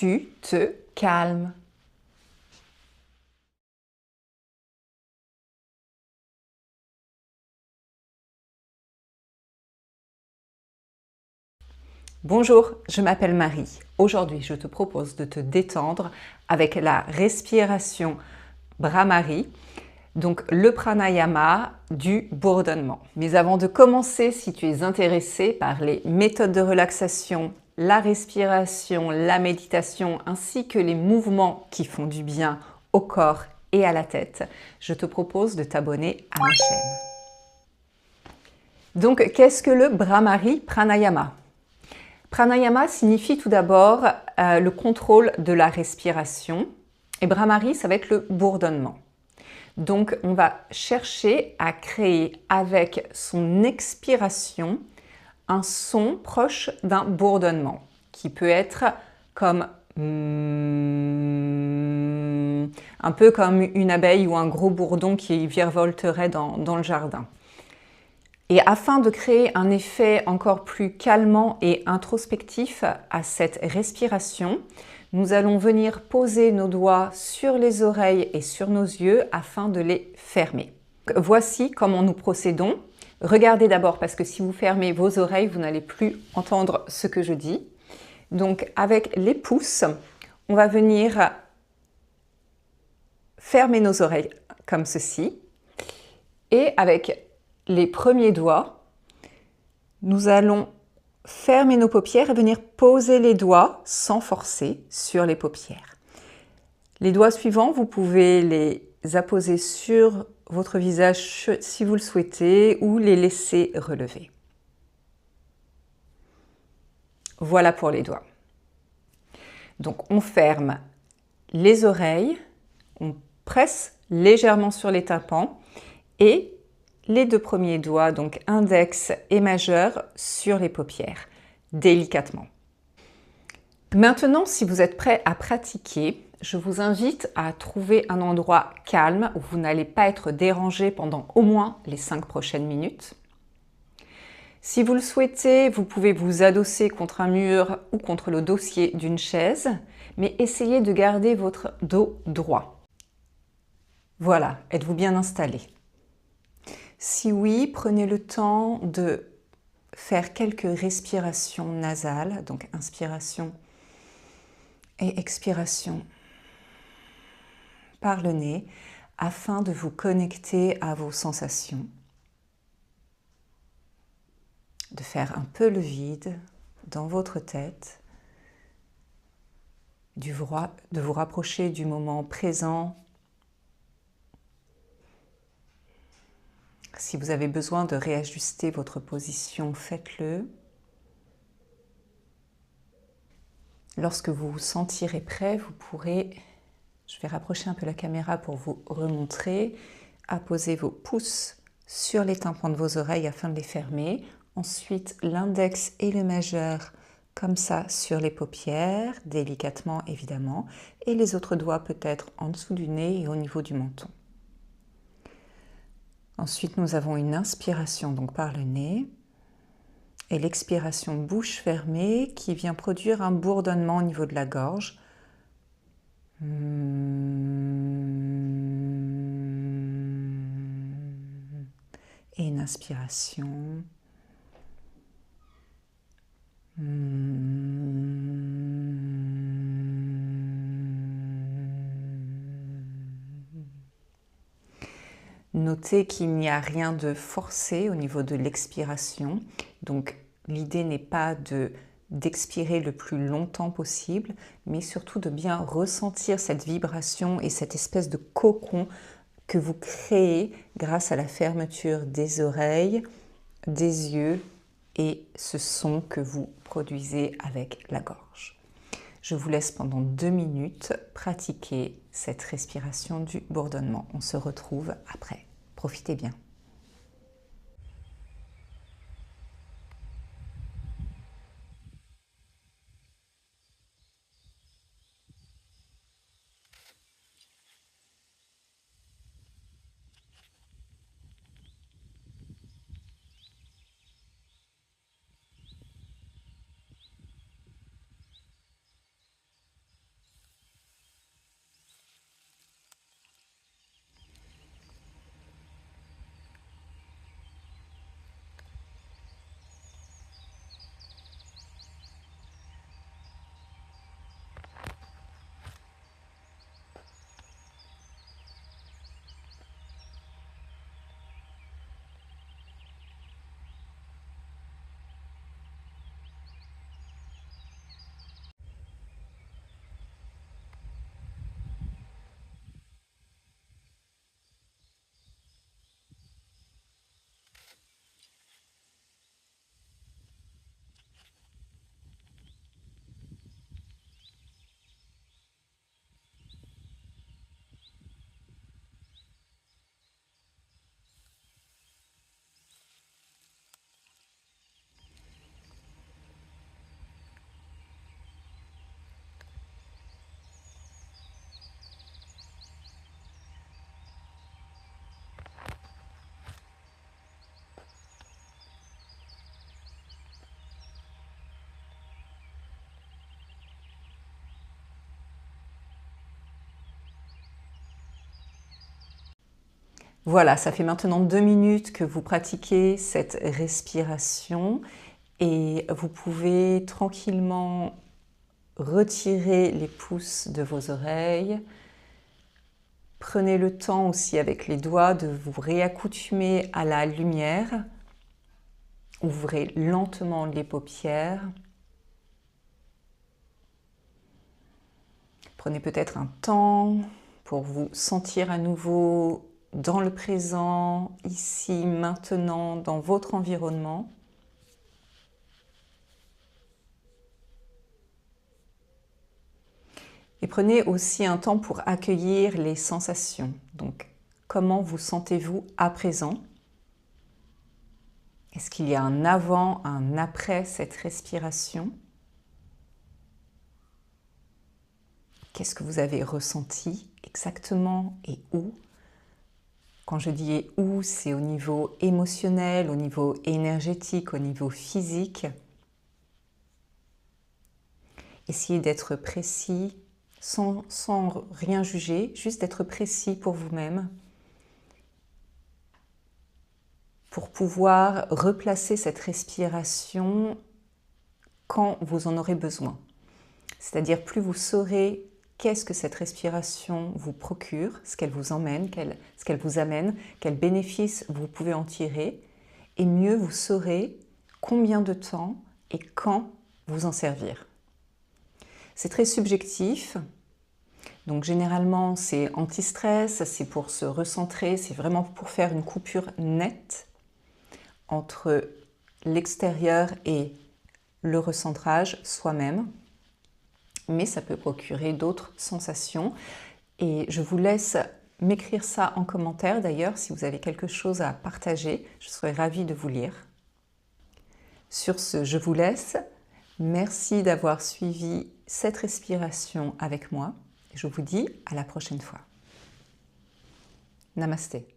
tu te calmes. Bonjour, je m'appelle Marie. Aujourd'hui, je te propose de te détendre avec la respiration Bhramari, donc le pranayama du bourdonnement. Mais avant de commencer, si tu es intéressé par les méthodes de relaxation, la respiration, la méditation, ainsi que les mouvements qui font du bien au corps et à la tête, je te propose de t'abonner à ma chaîne. Donc, qu'est-ce que le Bhramari Pranayama ? Pranayama signifie tout d'abord le contrôle de la respiration et Bhramari, ça va être le bourdonnement. Donc, on va chercher à créer avec son expiration un son proche d'un bourdonnement qui peut être comme un peu comme une abeille ou un gros bourdon qui virevolterait dans le jardin. Et afin de créer un effet encore plus calmant et introspectif à cette respiration, nous allons venir poser nos doigts sur les oreilles et sur nos yeux afin de les fermer. Voici comment nous procédons. Regardez d'abord parce que si vous fermez vos oreilles, vous n'allez plus entendre ce que je dis. Donc avec les pouces, on va venir fermer nos oreilles comme ceci. Et avec les premiers doigts, nous allons fermer nos paupières et venir poser les doigts sans forcer sur les paupières. Les doigts suivants, vous pouvez les apposer sur votre visage si vous le souhaitez ou les laisser relever. Voilà pour les doigts. Donc on ferme les oreilles, on presse légèrement sur les tympans et les deux premiers doigts, donc index et majeur, sur les paupières, délicatement. Maintenant, si vous êtes prêt à pratiquer, je vous invite à trouver un endroit calme où vous n'allez pas être dérangé pendant au moins les 5 prochaines minutes. Si vous le souhaitez, vous pouvez vous adosser contre un mur ou contre le dossier d'une chaise, mais essayez de garder votre dos droit. Voilà, êtes-vous bien installé ? Si oui, prenez le temps de faire quelques respirations nasales, donc inspiration et expiration par le nez, afin de vous connecter à vos sensations, de faire un peu le vide dans votre tête, de vous rapprocher du moment présent. Si vous avez besoin de réajuster votre position, faites-le. Lorsque vous vous sentirez prêt, vous pourrez, je vais rapprocher un peu la caméra pour vous remontrer, apposer vos pouces sur les tympans de vos oreilles afin de les fermer. Ensuite, l'index et le majeur comme ça sur les paupières, délicatement évidemment, et les autres doigts peut-être en dessous du nez et au niveau du menton. Ensuite, nous avons une inspiration donc par le nez et l'expiration bouche fermée qui vient produire un bourdonnement au niveau de la gorge. Et une inspiration. Notez qu'il n'y a rien de forcé au niveau de l'expiration. Donc, l'idée n'est pas d'expirer le plus longtemps possible, mais surtout de bien ressentir cette vibration et cette espèce de cocon que vous créez grâce à la fermeture des oreilles, des yeux et ce son que vous produisez avec la gorge. Je vous laisse pendant 2 minutes pratiquer cette respiration du bourdonnement. On se retrouve après. Profitez bien. Voilà, ça fait maintenant 2 minutes que vous pratiquez cette respiration et vous pouvez tranquillement retirer les pouces de vos oreilles. Prenez le temps aussi avec les doigts de vous réaccoutumer à la lumière. Ouvrez lentement les paupières. Prenez peut-être un temps pour vous sentir à nouveau dans le présent, ici, maintenant, dans votre environnement. Et prenez aussi un temps pour accueillir les sensations. Donc, comment vous sentez-vous à présent? Est-ce qu'il y a un avant, un après cette respiration? Qu'est-ce que vous avez ressenti exactement et où? Quand je dis où, c'est au niveau émotionnel, au niveau énergétique, au niveau physique. Essayez d'être précis, sans rien juger, juste d'être précis pour vous-même, pour pouvoir replacer cette respiration quand vous en aurez besoin. C'est-à-dire, plus vous saurez qu'est-ce que cette respiration vous procure, ce qu'elle vous emmène, ce qu'elle vous amène, quels bénéfices vous pouvez en tirer, et mieux vous saurez combien de temps et quand vous en servir. C'est très subjectif, donc généralement c'est anti-stress, c'est pour se recentrer, c'est vraiment pour faire une coupure nette entre l'extérieur et le recentrage soi-même. Mais ça peut procurer d'autres sensations. Et je vous laisse m'écrire ça en commentaire d'ailleurs, si vous avez quelque chose à partager, je serai ravie de vous lire. Sur ce, je vous laisse. Merci d'avoir suivi cette respiration avec moi. Je vous dis à la prochaine fois. Namasté.